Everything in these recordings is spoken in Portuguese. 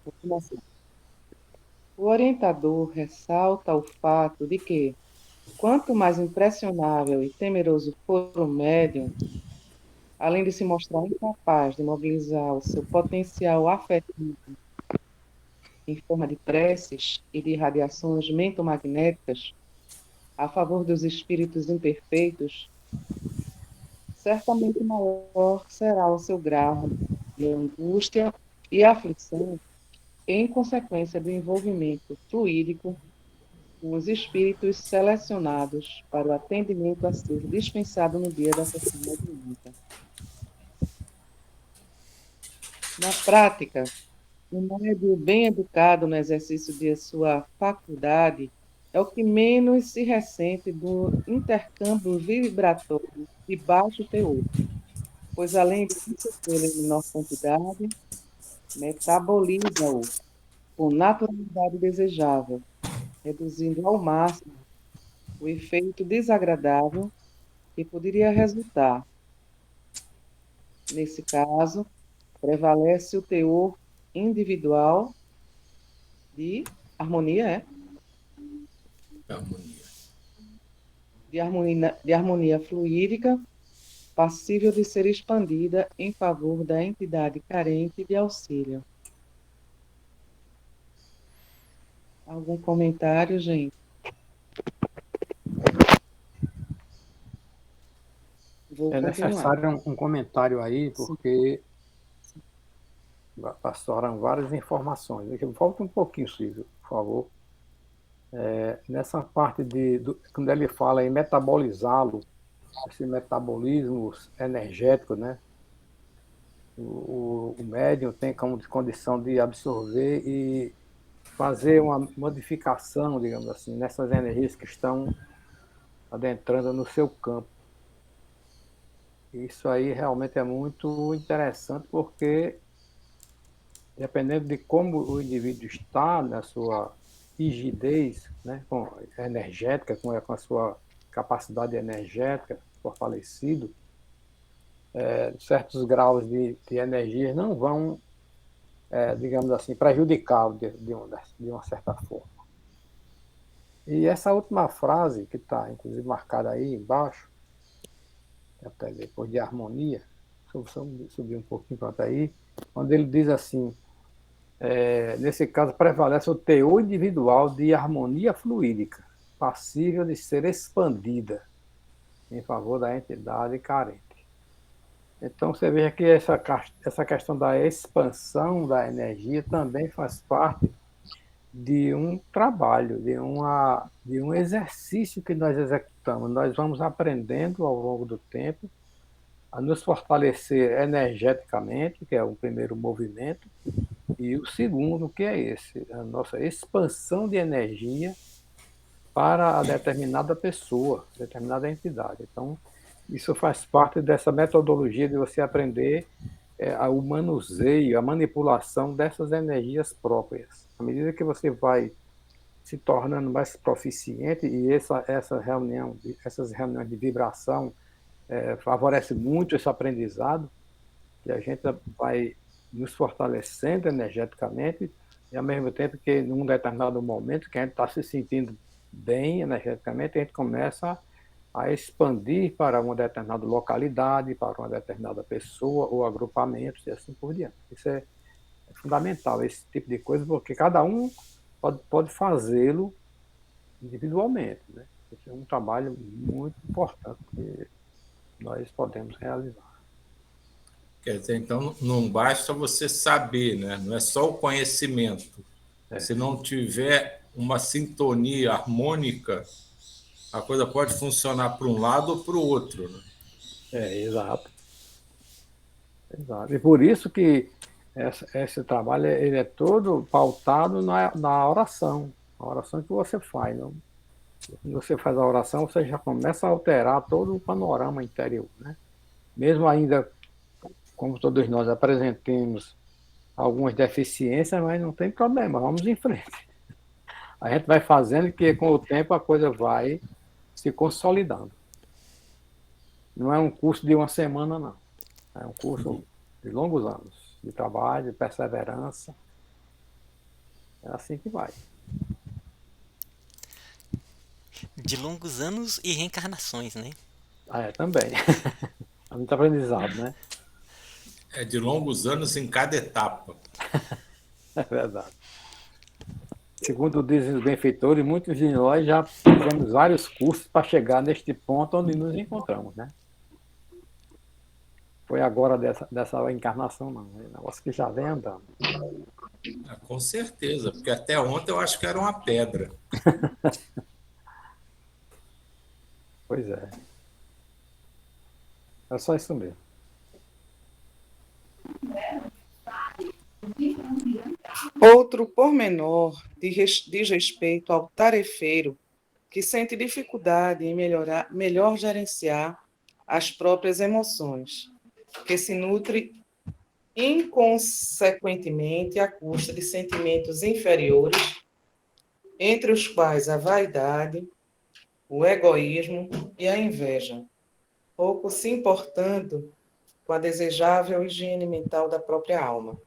Vou começar. O orientador ressalta o fato de que, quanto mais impressionável e temeroso for o médium, além de se mostrar incapaz de mobilizar o seu potencial afetivo em forma de preces e de radiações mentomagnéticas a favor dos espíritos imperfeitos, certamente maior será o seu grau de angústia e aflição em consequência do envolvimento fluídico com os espíritos selecionados para o atendimento a ser dispensado no dia da sessão mediúnica. Na prática, o médium bem educado no exercício de sua faculdade é o que menos se ressente do intercâmbio vibratório de baixo teor, pois além de recebê-lo em menor quantidade, metaboliza-o com naturalidade desejável, reduzindo ao máximo o efeito desagradável que poderia resultar. Nesse caso, prevalece o teor individual de harmonia, Harmonia. de harmonia fluídica, passível de ser expandida em favor da entidade carente de auxílio. Algum comentário, gente? Vou É continuar. necessário um comentário aí, Sim, porque passaram várias informações. Volta um pouquinho, Silvio, por favor. Nessa parte quando ele fala em metabolizá-lo, esse metabolismo energético, né? O médium tem como condição de absorver e fazer uma modificação, digamos assim, nessas energias que estão adentrando no seu campo. Isso aí realmente é muito interessante, porque dependendo de como o indivíduo está na sua rigidez, né, energética, com a sua capacidade energética fortalecido, certos graus de energia não vão, digamos assim, prejudicá-lo de uma certa forma. E essa última frase, que está inclusive marcada aí embaixo, até depois de harmonia, subir um pouquinho para aí, onde ele diz assim: nesse caso, prevalece o teor individual de harmonia fluídica, passível de ser expandida em favor da entidade carente. Então, você veja que essa questão da expansão da energia também faz parte de um trabalho, de um exercício que nós executamos. Nós vamos aprendendo ao longo do tempo a nos fortalecer energeticamente, que é o primeiro movimento, e o segundo, que é esse, a nossa expansão de energia para a determinada pessoa, determinada entidade. Então, isso faz parte dessa metodologia de você aprender o manuseio, a manipulação dessas energias próprias. À medida que você vai se tornando mais proficiente, e essas reuniões de vibração favorece muito esse aprendizado, que a gente vai nos fortalecendo energeticamente, e ao mesmo tempo que, num determinado momento, que a gente está se sentindo bem energeticamente, a gente começa a expandir para uma determinada localidade, para uma determinada pessoa ou agrupamentos e assim por diante. Isso é fundamental, esse tipo de coisa, porque cada um pode fazê-lo individualmente, né? Esse é um trabalho muito importante que nós podemos realizar. Quer dizer, então não basta você saber, né? Não é só o conhecimento. Se não tiver uma sintonia harmônica, a coisa pode funcionar para um lado ou para o outro. Né? Exato. Exato. E por isso que esse trabalho ele é todo pautado na oração. A oração que você faz. Não? Quando você faz a oração, você já começa a alterar todo o panorama interior. Né? Mesmo ainda, como todos nós apresentemos algumas deficiências, mas não tem problema, vamos em frente. A gente vai fazendo que com o tempo a coisa vai se consolidando. Não é um curso de uma semana, não. É um curso de longos anos, de trabalho, de perseverança. É assim que vai. De longos anos e reencarnações, né? Também. É muito aprendizado, né? É de longos anos em cada etapa. É verdade. Segundo dizem os benfeitores, muitos de nós já fizemos vários cursos para chegar neste ponto onde nos encontramos, né? Foi agora dessa encarnação, não. É um negócio que já vem andando. Com certeza, porque até ontem eu acho que era uma pedra. Pois é. É só isso mesmo. Outro pormenor diz respeito ao tarefeiro que sente dificuldade em melhor gerenciar as próprias emoções, que se nutre inconsequentemente à custa de sentimentos inferiores, entre os quais a vaidade, o egoísmo e a inveja, pouco se importando com a desejável higiene mental da própria alma.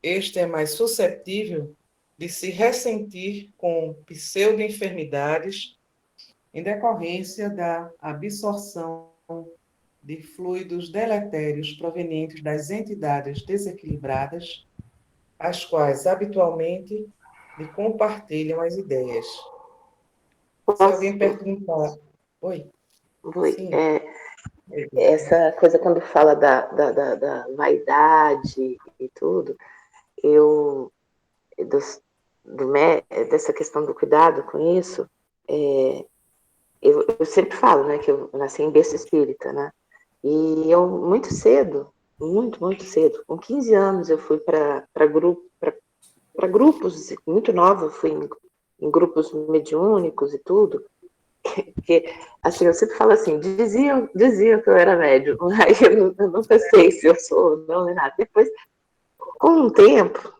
Este é mais suscetível de se ressentir com pseudo-enfermidades em decorrência da absorção de fluidos deletérios provenientes das entidades desequilibradas, as quais habitualmente lhe compartilham as ideias. Se alguém Posso? perguntar... Oi? Oi. Sim. Essa coisa quando fala da vaidade e tudo, eu dos, dessa questão do cuidado com isso, eu sempre falo, né, que eu nasci em berço espírita, né? E eu muito cedo, muito cedo, com 15 anos eu fui para grupos, muito nova, eu fui em grupos mediúnicos e tudo. Porque, assim, eu sempre falo assim, diziam que eu era médium, aí eu nunca sei se eu sou ou não, nem nada. Depois, com um tempo,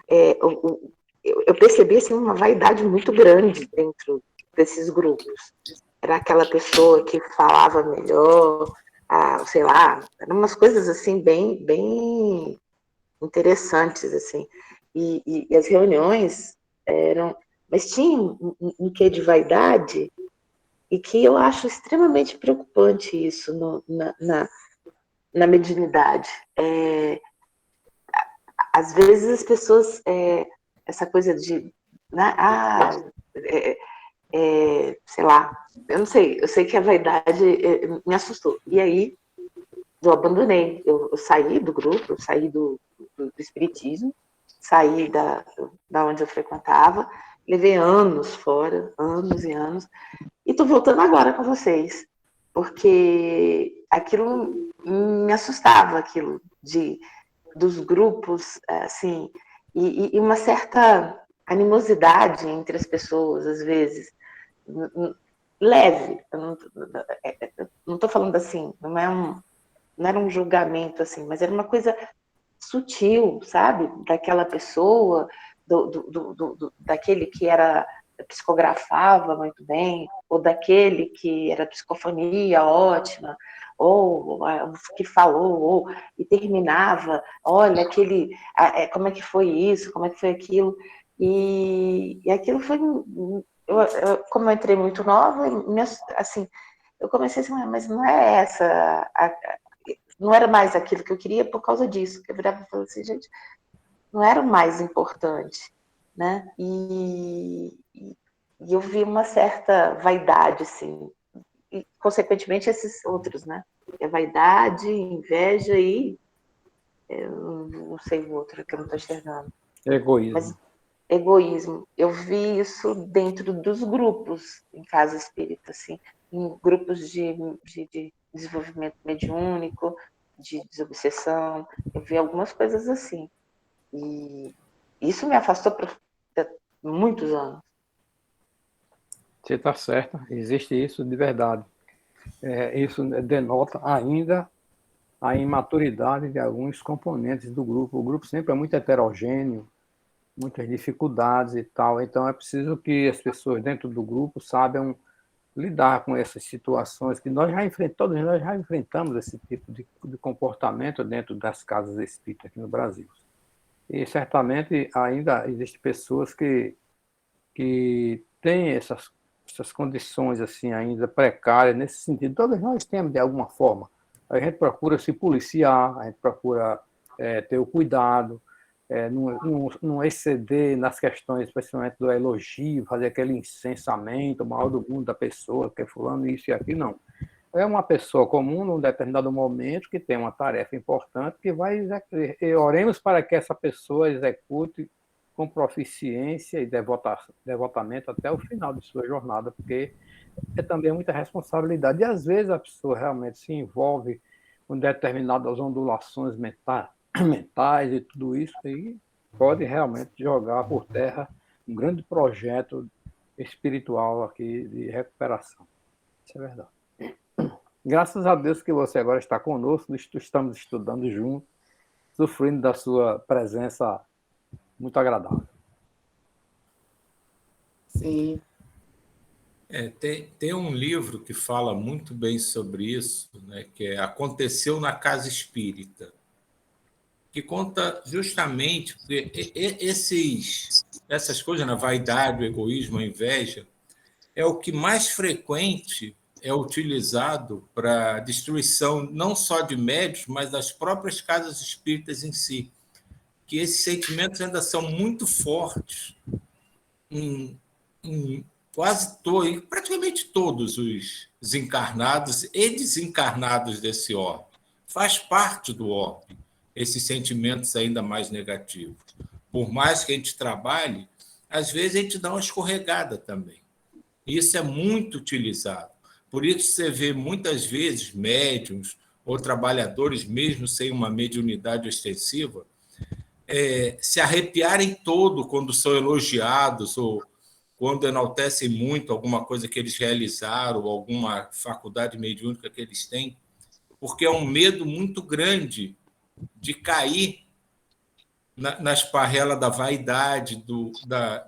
eu percebi assim, uma vaidade muito grande dentro desses grupos. Era aquela pessoa que falava melhor, sei lá, eram umas coisas assim, bem interessantes, assim. E as reuniões eram... Mas tinha um quê de vaidade, e que eu acho extremamente preocupante isso na mediunidade. Às vezes as pessoas, essa coisa de, né, sei lá, eu não sei, eu sei que a vaidade me assustou. E aí eu abandonei, eu saí do grupo, eu saí do espiritismo, saí da onde eu frequentava, levei anos fora, anos e anos, e tô voltando agora com vocês, porque aquilo me assustava, aquilo dos grupos, assim, e uma certa animosidade entre as pessoas, às vezes, leve. Eu não estou falando assim, não era um julgamento assim, mas era uma coisa sutil, sabe? Daquela pessoa, daquele que era psicografava muito bem, ou daquele que era psicofonia ótima, ou que falou, e terminava, olha, como é que foi isso, como é que foi aquilo, e aquilo foi, como eu entrei muito nova, assim, eu comecei assim, mas não é essa, não era mais aquilo que eu queria por causa disso, que eu virava e falava assim, gente, não era o mais importante, né? E eu vi uma certa vaidade, assim, e consequentemente esses outros, né? É vaidade, inveja e não sei o outro que eu não estou enxergando. Egoísmo. Mas egoísmo. Eu vi isso dentro dos grupos em casa espírita, assim, em grupos de desenvolvimento mediúnico, de desobsessão. Eu vi algumas coisas assim. E isso me afastou por muitos anos. Você está certa, existe isso de verdade. Isso denota ainda a imaturidade de alguns componentes do grupo. O grupo sempre é muito heterogêneo, muitas dificuldades e tal, então é preciso que as pessoas dentro do grupo saibam lidar com essas situações que todos nós já enfrentamos esse tipo de comportamento dentro das casas espíritas aqui no Brasil. E certamente ainda existem pessoas que têm essas condições assim ainda precárias nesse sentido. Todos nós temos de alguma forma. A gente procura se policiar, a gente procura ter o cuidado, não exceder nas questões, especialmente do elogio, fazer aquele incensamento, o maior do mundo da pessoa, que é fulano, isso e aquilo, não. É uma pessoa comum num determinado momento que tem uma tarefa importante que vai executar. Oremos para que essa pessoa execute com proficiência e devotamento até o final de sua jornada, porque é também muita responsabilidade. E às vezes a pessoa realmente se envolve com determinadas ondulações mentais e tudo isso, e pode realmente jogar por terra um grande projeto espiritual aqui de recuperação. Isso é verdade. Graças a Deus que você agora está conosco, estamos estudando juntos, sofrendo da sua presença muito agradável. Sim. Tem um livro que fala muito bem sobre isso, né, que é Aconteceu na Casa Espírita, que conta justamente porque essas coisas, na vaidade, o egoísmo, a inveja, é o que mais frequente é utilizado para destruição não só de médios, mas das próprias casas espíritas em si. Que esses sentimentos ainda são muito fortes em praticamente todos os encarnados e desencarnados desse orbe. Faz parte do orbe esses sentimentos ainda mais negativos. Por mais que a gente trabalhe, às vezes a gente dá uma escorregada também. Isso é muito utilizado. Por isso você vê muitas vezes médiums ou trabalhadores, mesmo sem uma mediunidade extensiva, se arrepiarem todo quando são elogiados ou quando enaltecem muito alguma coisa que eles realizaram, ou alguma faculdade mediúnica que eles têm, porque é um medo muito grande de cair na esparrela da vaidade,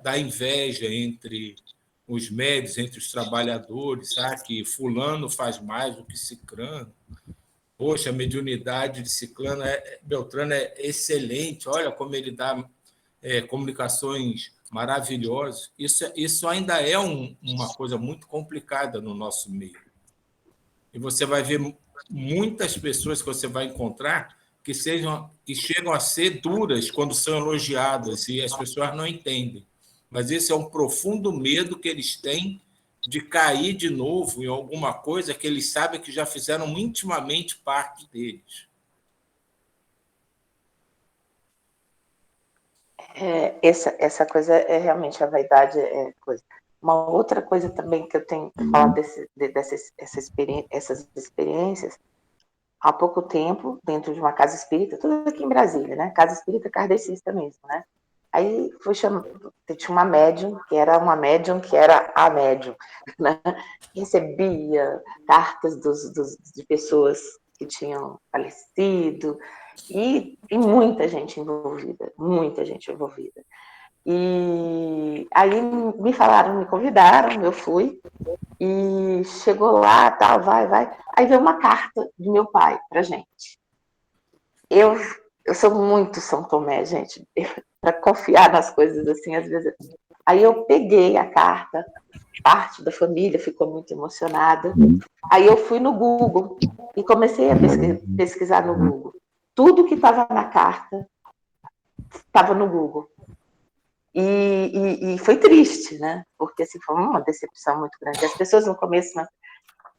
da inveja entre os médios, entre os trabalhadores, sabe? Que fulano faz mais do que ciclano. Poxa, a mediunidade de ciclano, Beltrano é excelente, olha como ele dá comunicações maravilhosas. Isso ainda é uma coisa muito complicada no nosso meio. E você vai ver muitas pessoas que você vai encontrar que chegam a ser duras quando são elogiadas e as pessoas não entendem. Mas esse é um profundo medo que eles têm de cair de novo em alguma coisa que eles sabem que já fizeram intimamente parte deles. Essa coisa é realmente a vaidade coisa. Uma outra coisa também que eu tenho que falar essas experiências, há pouco tempo, dentro de uma casa espírita, tudo aqui em Brasília, né? Casa espírita kardecista mesmo, né? Aí tinha uma médium, que era a médium, né? Recebia cartas de pessoas que tinham falecido, e muita gente envolvida. E aí me convidaram, eu fui, e chegou lá, tal, vai. Aí veio uma carta do meu pai pra gente. Eu sou muito São Tomé, gente, para confiar nas coisas assim, às vezes. Aí eu peguei a carta, parte da família ficou muito emocionada. Aí eu fui no Google e comecei a pesquisar no Google. Tudo que estava na carta estava no Google. E foi triste, né? Porque assim, foi uma decepção muito grande. As pessoas no começo,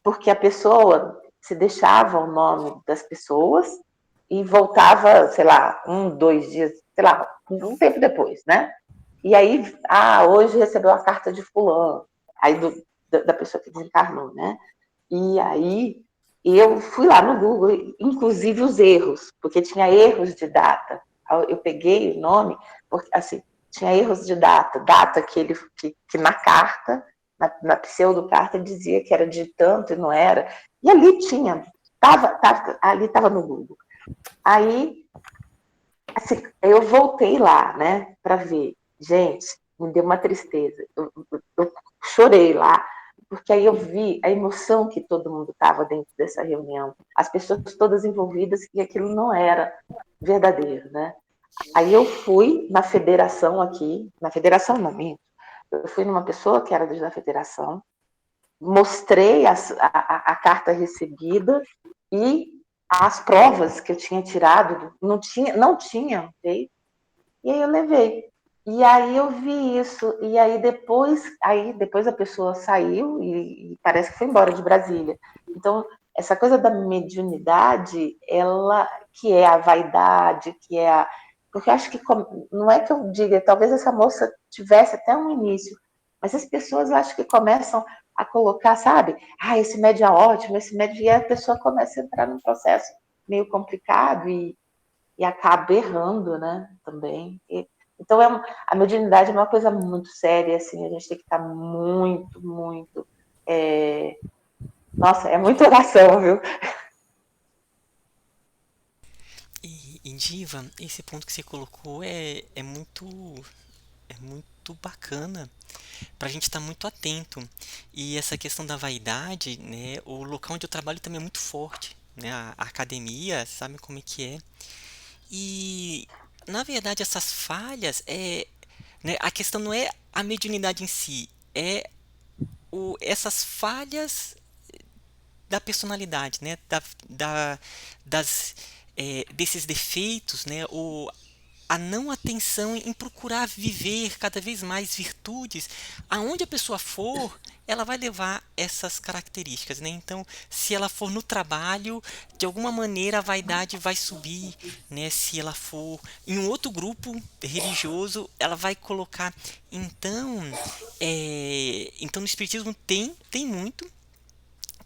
porque a pessoa se deixava o nome das pessoas e voltava, sei lá, 1, 2 dias, sei lá, um tempo depois, né? E aí, hoje recebeu a carta de fulano, aí da pessoa que desencarnou, né? E aí eu fui lá no Google, inclusive os erros, porque tinha erros de data. Eu peguei o nome, porque assim, tinha erros de data que na carta, na pseudo-carta, dizia que era de tanto e não era. E ali ali estava no Google. Aí, assim, eu voltei lá, né, para ver. Gente, me deu uma tristeza. Eu chorei lá, porque aí eu vi a emoção que todo mundo estava dentro dessa reunião. As pessoas todas envolvidas, e aquilo não era verdadeiro, né? Aí eu fui na federação aqui, na federação não, minto. Eu fui numa pessoa que era da federação, mostrei a carta recebida e as provas que eu tinha tirado, não tinha feito, e aí eu levei. E aí eu vi isso, e aí depois a pessoa saiu e parece que foi embora de Brasília. Então, essa coisa da mediunidade, ela que é a vaidade, que é a. Porque eu acho que não é que eu diga, talvez essa moça tivesse até um início, mas as pessoas eu acho que começam a colocar, sabe? Ah, esse médio é ótimo, esse médio, e a pessoa começa a entrar num processo meio complicado e acaba errando, né? Também. Então, a mediunidade é uma coisa muito séria, assim, a gente tem que estar muito, muito. Nossa, é muita oração, viu? E Diva, esse ponto que você colocou é muito bacana para a gente estar muito atento. E essa questão da vaidade, né? O local onde eu trabalho também é muito forte, né? A academia, sabe como é que é? E na verdade essas falhas né, a questão não é a mediunidade em si, é essas falhas da personalidade, né? Das, desses defeitos, né? A não atenção em procurar viver cada vez mais virtudes, aonde a pessoa for, ela vai levar essas características, né? Então, se ela for no trabalho, de alguma maneira a vaidade vai subir, né? Se ela for em um outro grupo religioso, ela vai colocar. Então, então no espiritismo tem muito,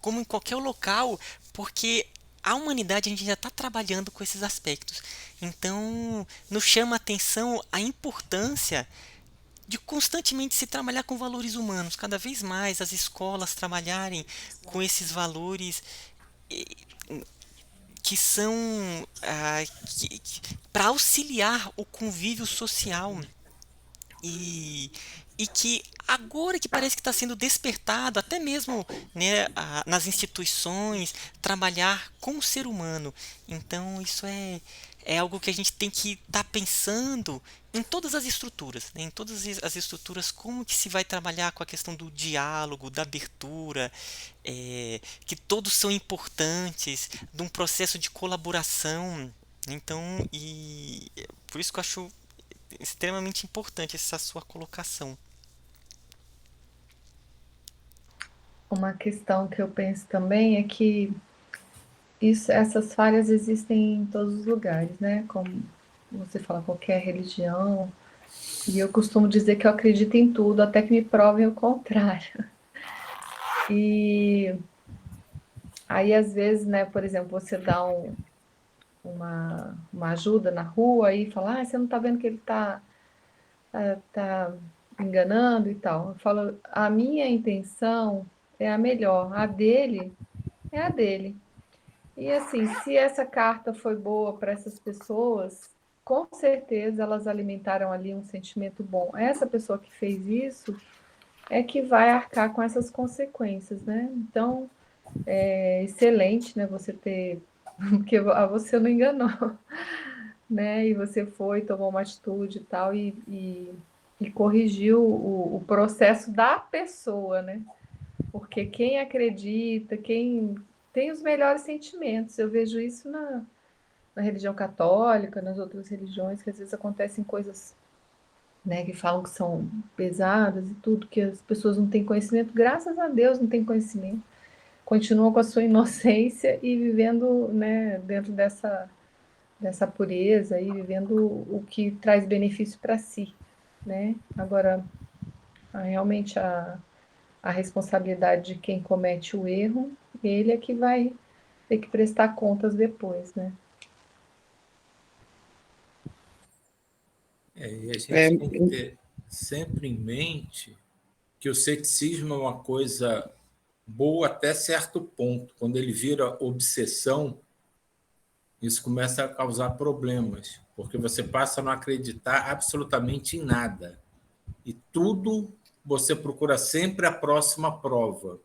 como em qualquer local, porque a humanidade a gente já está trabalhando com esses aspectos. Então, nos chama a atenção a importância de constantemente se trabalhar com valores humanos, cada vez mais as escolas trabalharem com esses valores eh, que são para auxiliar o convívio social e, e que agora que parece que está sendo despertado, até mesmo, né, nas instituições, trabalhar com o ser humano. Então isso é algo que a gente tem que estar pensando em todas as estruturas, né, em todas as estruturas, como que se vai trabalhar com a questão do diálogo, da abertura, que todos são importantes, de um processo de colaboração. Então, e por isso que eu acho extremamente importante essa sua colocação. Uma questão que eu penso também é que essas falhas existem em todos os lugares, né? Como você fala, qualquer religião. E eu costumo dizer que eu acredito em tudo, até que me provem o contrário. E aí, às vezes, né, por exemplo, você dá uma ajuda na rua e fala, você não tá vendo que ele tá enganando e tal. Eu falo, a minha intenção é a melhor, a dele é a dele. E assim, se essa carta foi boa para essas pessoas, com certeza elas alimentaram ali um sentimento bom. Essa pessoa que fez isso é que vai arcar com essas consequências, né? Então, é excelente, né, você ter, porque você não enganou, né? E você foi, tomou uma atitude e tal, e corrigiu o processo da pessoa, né? Porque quem acredita, quem tem os melhores sentimentos, eu vejo isso na religião católica, nas outras religiões, que às vezes acontecem coisas, né, que falam que são pesadas e tudo, que as pessoas não têm conhecimento, graças a Deus não têm conhecimento, continuam com a sua inocência e vivendo, né, dentro dessa pureza e vivendo o que traz benefício para si, né? Agora, realmente a responsabilidade de quem comete o erro, ele é que vai ter que prestar contas depois, né? E a É, gente tem que ter sempre em mente que o ceticismo é uma coisa boa até certo ponto. Quando ele vira obsessão, isso começa a causar problemas, porque você passa a não acreditar absolutamente em nada. E tudo você procura sempre a próxima prova.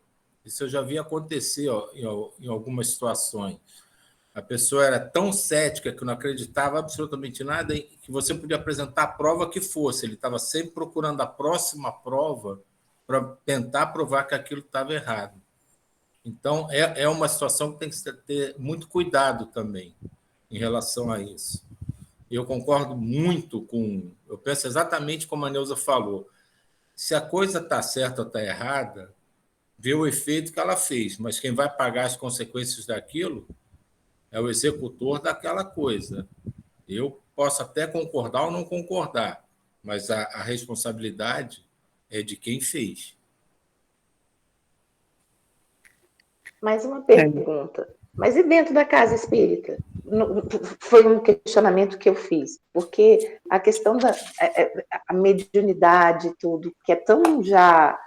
Isso eu já vi acontecer em algumas situações. A pessoa era tão cética que não acreditava absolutamente nada que você podia apresentar a prova que fosse. Ele estava sempre procurando a próxima prova para tentar provar que aquilo estava errado. Então, é uma situação que tem que ter muito cuidado também em relação a isso. Eu concordo muito com... Eu penso exatamente como a Neuza falou. Se a coisa está certa ou está errada, vê o efeito que ela fez, mas quem vai pagar as consequências daquilo é o executor daquela coisa. Eu posso até concordar ou não concordar, mas a responsabilidade é de quem fez. Mais uma pergunta. Mas e dentro da casa espírita? Foi um questionamento que eu fiz, porque a questão da a mediunidade, tudo, que é tão já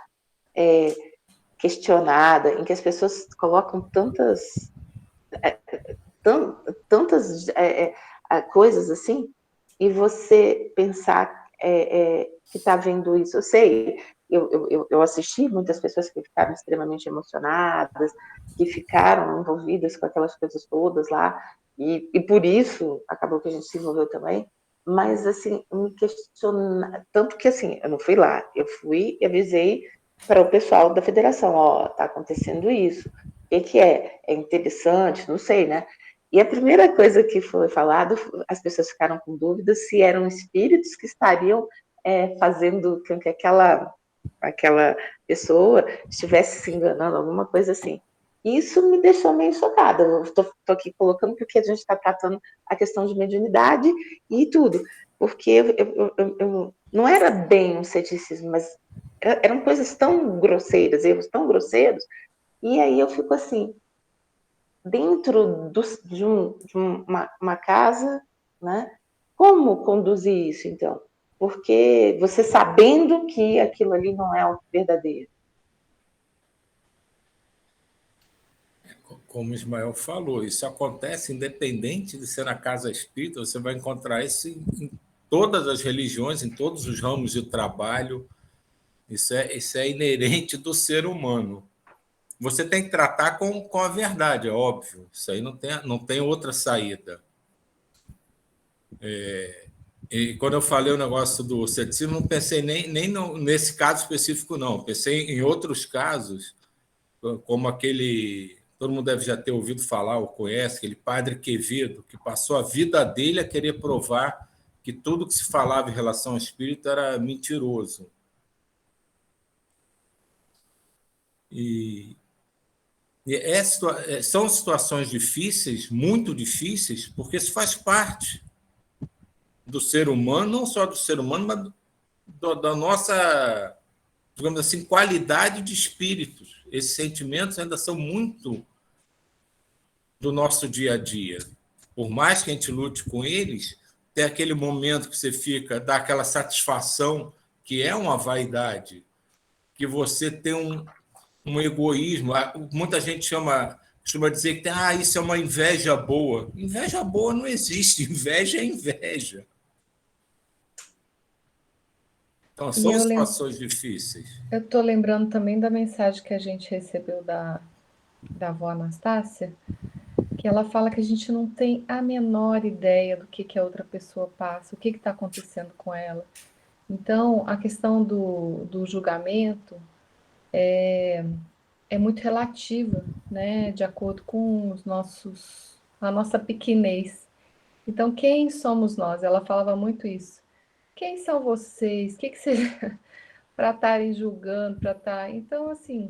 questionada, em que as pessoas colocam tantas coisas assim, e você pensar que está vendo isso. Eu sei, eu assisti muitas pessoas que ficaram extremamente emocionadas, que ficaram envolvidas com aquelas coisas todas lá, e por isso acabou que a gente se envolveu também, mas assim, me questiona, tanto que assim, eu não fui lá, eu fui e avisei para o pessoal da federação, ó, tá acontecendo isso, o que é? É interessante, não sei, né? E a primeira coisa que foi falado, as pessoas ficaram com dúvidas se eram espíritos que estariam fazendo com que aquela pessoa estivesse se enganando, alguma coisa assim. Isso me deixou meio chocada. Eu estou aqui colocando porque a gente está tratando a questão de mediunidade e tudo. Porque eu não era bem um ceticismo, mas eram coisas tão grosseiras, erros tão grosseiros, e aí eu fico assim, dentro de uma casa, né? Como conduzir isso, então? Porque você sabendo que aquilo ali não é o verdadeiro. Como o Ismael falou, isso acontece independente de ser na casa espírita, você vai encontrar isso em todas as religiões, em todos os ramos de trabalho. Isso é inerente do ser humano. Você tem que tratar com a verdade, é óbvio. Isso aí não tem outra saída. E quando eu falei o negócio do ceticismo, não pensei nem nesse caso específico, não. Pensei em outros casos, como aquele... Todo mundo deve já ter ouvido falar ou conhece, aquele padre Quevedo, que passou a vida dele a querer provar que tudo que se falava em relação ao espírito era mentiroso. São situações difíceis, muito difíceis, porque isso faz parte do ser humano, não só do ser humano, mas da nossa, digamos assim, qualidade de espíritos. Esses sentimentos ainda são muito do nosso dia a dia. Por mais que a gente lute com eles, tem aquele momento que você fica, dá aquela satisfação, que é uma vaidade, que você tem um egoísmo. Muita gente costuma dizer que isso é uma inveja boa. Inveja boa não existe, inveja é inveja. Então, são situações difíceis. Eu estou lembrando também da mensagem que a gente recebeu da avó Anastácia, que ela fala que a gente não tem a menor ideia do que a outra pessoa passa, o que está acontecendo com ela. Então, a questão do julgamento é muito relativa, né, de acordo com a nossa pequenez. Então, quem somos nós? Ela falava muito isso. Quem são vocês? O que vocês para estarem julgando, para estar. Então, assim,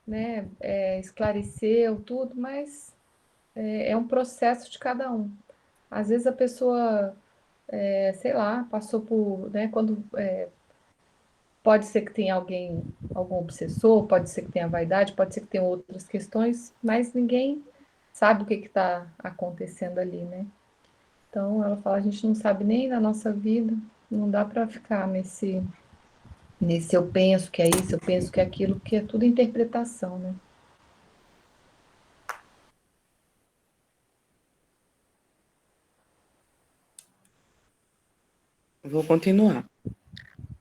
né, esclareceu tudo, mas é um processo de cada um. Às vezes a pessoa, sei lá, passou por, né, quando pode ser que tenha algum obsessor, pode ser que tenha vaidade, pode ser que tenha outras questões, mas ninguém sabe o que está acontecendo ali, né? Então, ela fala, a gente não sabe nem da nossa vida, não dá para ficar nesse eu penso que é isso, eu penso que é aquilo, porque é tudo interpretação, né? Vou continuar.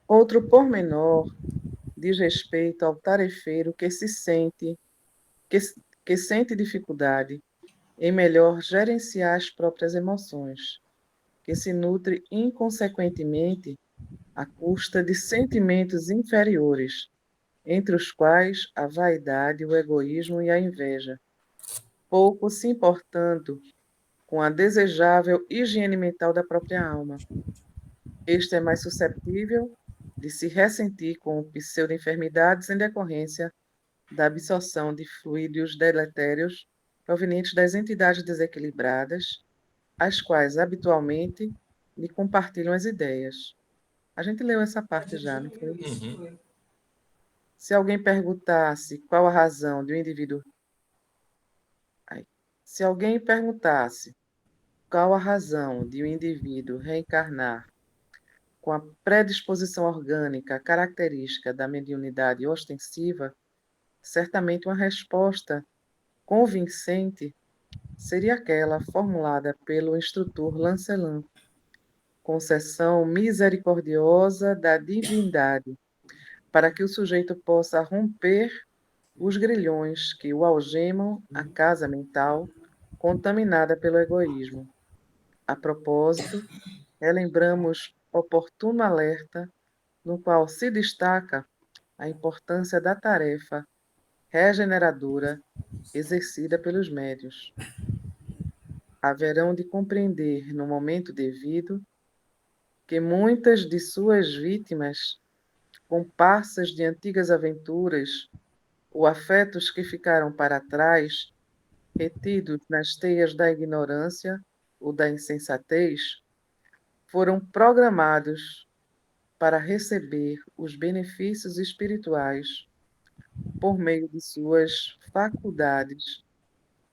Outro pormenor diz respeito ao tarefeiro que sente dificuldade em melhor gerenciar as próprias emoções, que se nutre inconsequentemente à custa de sentimentos inferiores, entre os quais a vaidade, o egoísmo e a inveja, pouco se importando com a desejável higiene mental da própria alma. Este é mais susceptível de se ressentir com pseudo-enfermidades em decorrência da absorção de fluidos deletérios provenientes das entidades desequilibradas, as quais habitualmente lhe compartilham as ideias. A gente leu essa parte já, não foi? Uhum. Se alguém perguntasse qual a razão de um indivíduo. Ai. Se alguém perguntasse qual a razão de um indivíduo reencarnar com a predisposição orgânica característica da mediunidade ostensiva, certamente uma resposta convincente seria aquela formulada pelo instrutor Lancelin: concessão misericordiosa da divindade, para que o sujeito possa romper os grilhões que o algemam à casa mental contaminada pelo egoísmo. A propósito, relembramos oportuno alerta no qual se destaca a importância da tarefa regeneradora exercida pelos médios. Haverão de compreender, no momento devido, que muitas de suas vítimas, comparsas de antigas aventuras ou afetos que ficaram para trás, retidos nas teias da ignorância ou da insensatez, foram programados para receber os benefícios espirituais por meio de suas faculdades,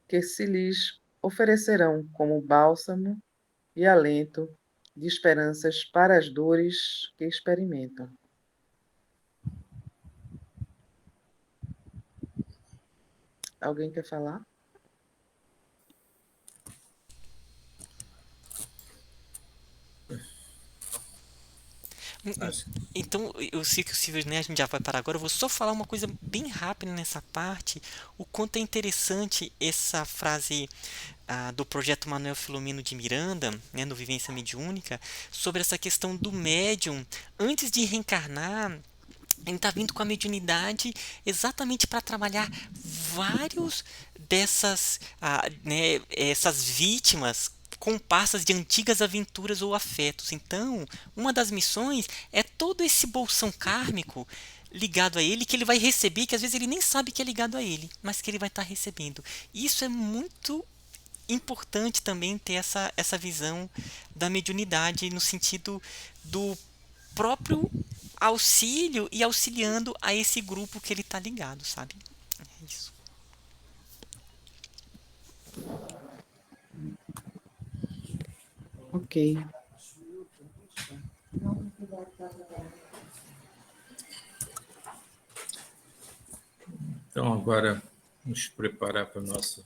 que se lhes oferecerão como bálsamo e alento de esperanças para as dores que experimentam. Alguém quer falar? Acho- Então, eu sei que o Silvio, né, a gente já vai parar agora. Eu vou só falar uma coisa bem rápida nessa parte. O quanto é interessante essa frase do projeto Manuel Filomeno de Miranda, né, no Vivência Mediúnica, sobre essa questão do médium, antes de reencarnar, ele está vindo com a mediunidade exatamente para trabalhar vários dessas, né, essas vítimas comparsas de antigas aventuras ou afetos. Então, uma das missões é todo esse bolsão kármico ligado a ele, que ele vai receber, que às vezes ele nem sabe que é ligado a ele, mas que ele vai estar recebendo. Isso é muito importante também ter essa visão da mediunidade no sentido do próprio auxílio e auxiliando a esse grupo que ele tá ligado, sabe? É isso. Ok. Então, agora, nos preparar para o nosso